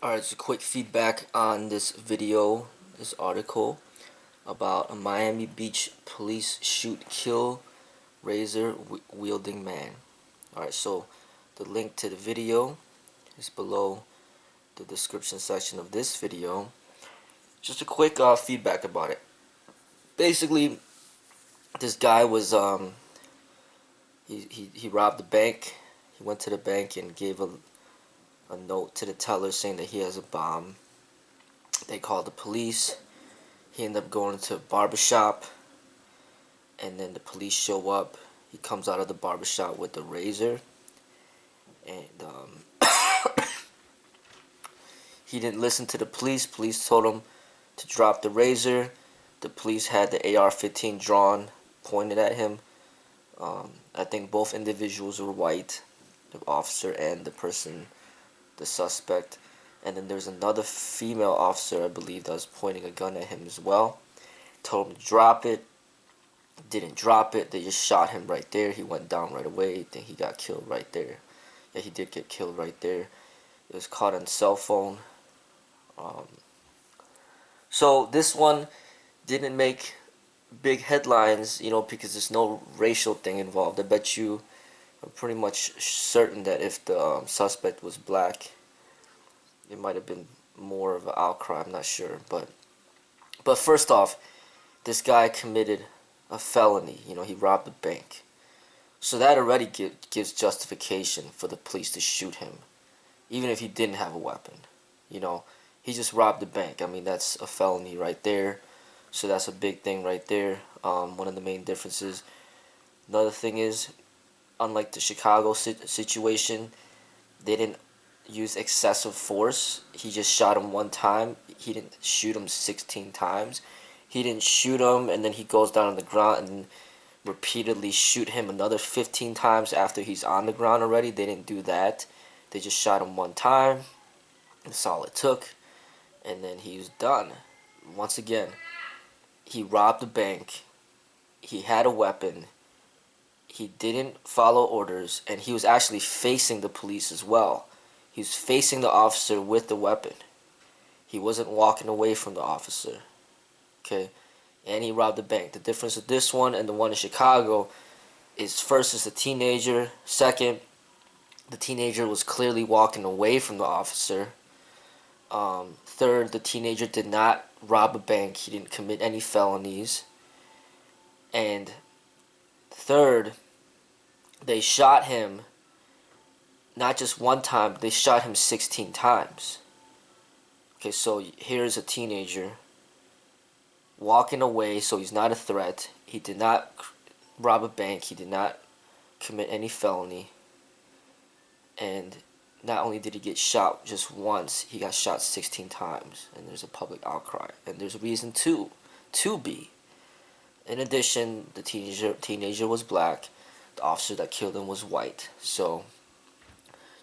Alright, so quick feedback on this video, this article about a Miami Beach police shoot kill razor wielding man. Alright, so the link to the video is below the description section of this video. Just a quick feedback about it. Basically, this guy was he robbed the bank. He went to the bank and gave a note to the teller saying that he has a bomb. They called the police. He ended up going to a barbershop, and then the police show up. He comes out of the barbershop with a razor, and he didn't listen to the police. Police told him to drop the razor. The police had the AR-15 drawn, pointed at him. I think both individuals were white, the officer and the suspect. And then there's another female officer, I believe, that was pointing a gun at him as well. Told him to drop it. Didn't drop it. They just shot him right there. He went down right away. I think he got killed right there. Yeah, he did get killed right there. It was caught on cell phone. So this one didn't make big headlines, because there's no racial thing involved. I bet you are pretty much certain that if the suspect was black, it might have been more of an outcry. I'm not sure, but first off, this guy committed a felony. He robbed a bank, so that already gives justification for the police to shoot him, even if he didn't have a weapon. He just robbed the bank. I mean, that's a felony right there. So that's a big thing right there. One of the main differences. Another thing is, unlike the Chicago situation, they didn't use excessive force. He just shot him one time. He didn't shoot him 16 times. He didn't shoot him and then he goes down on the ground and repeatedly shoot him another 15 times after he's on the ground already. They didn't do that. They just shot him one time. That's all it took. And then he was done. Once again, he robbed the bank. He had a weapon. He didn't follow orders, and he was actually facing the police as well. He was facing the officer with the weapon. He wasn't walking away from the officer. Okay? And he robbed the bank. The difference with this one and the one in Chicago is, first, it's a teenager. Second, the teenager was clearly walking away from the officer. Third, the teenager did not rob a bank. He didn't commit any felonies. And third, they shot him not just one time, they shot him 16 times. Okay, so here's a teenager walking away, so he's not a threat. He did not rob a bank. He did not commit any felony. And not only did he get shot just once, he got shot 16 times, and there's a public outcry, and there's a reason to be. In addition, the teenager was black. The officer that killed him was white. So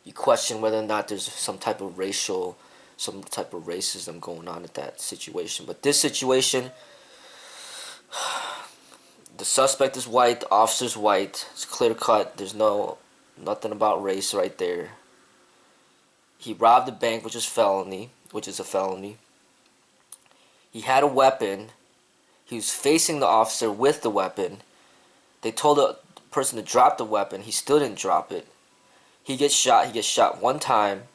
you question whether or not there's some type of racism going on at that situation. But this situation, the suspect is white, the officer's white. It's clear cut. There's nothing about race right there. He robbed the bank, which is a felony. He had a weapon. He was facing the officer with the weapon. They told the person to drop the weapon. He still didn't drop it. He gets shot. He gets shot one time.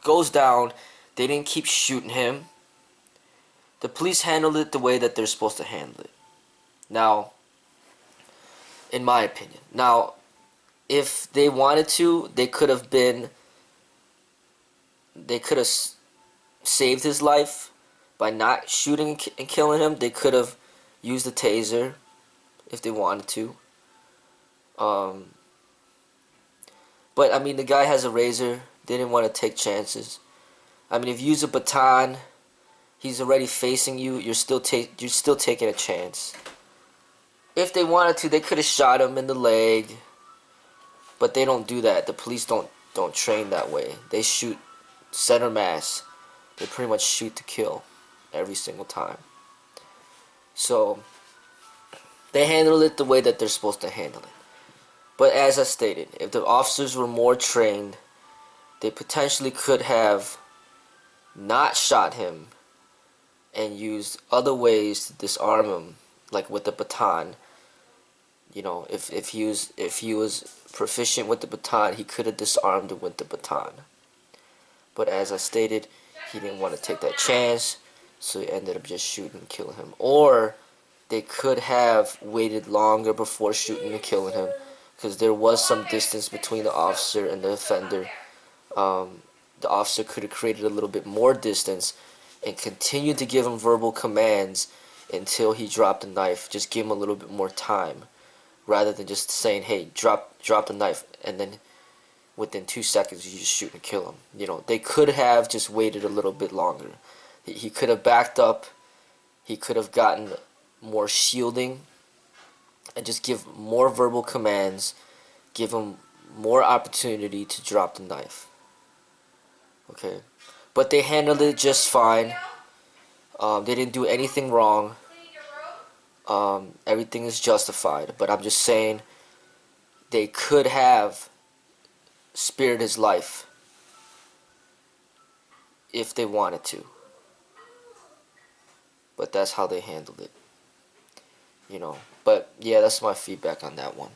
Goes down. They didn't keep shooting him. The police handled it the way that they're supposed to handle it. Now, in my opinion. Now, if they wanted to, they could have saved his life by not shooting and killing him. They could have used the taser if they wanted to. But I mean, the guy has a razor. They didn't want to take chances. I mean, if you use a baton, he's already facing you. You're still taking a chance. If they wanted to, they could have shot him in the leg. But they don't do that. The police don't train that way. They shoot center mass. They pretty much shoot to kill every single time. So they handle it the way that they're supposed to handle it. But as I stated, if the officers were more trained, they potentially could have not shot him and used other ways to disarm him, like with the baton. You know, if he was proficient with the baton, he could have disarmed him with the baton. But as I stated, he didn't want to take that chance, so he ended up just shooting and killing him. Or they could have waited longer before shooting and killing him, because there was some distance between the officer and the offender. The officer could have created a little bit more distance and continued to give him verbal commands until he dropped the knife. Just give him a little bit more time, rather than just saying, "Hey, drop the knife," and then within 2 seconds you just shoot and kill him. You know, they could have just waited a little bit longer. He could have backed up. He could have gotten more shielding and just give more verbal commands, give him more opportunity to drop the knife. Okay, but they handled it just fine. They didn't do anything wrong. Everything is justified, but I'm just saying they could have spared his life if they wanted to, but that's how they handled it, you know. But yeah, that's my feedback on that one.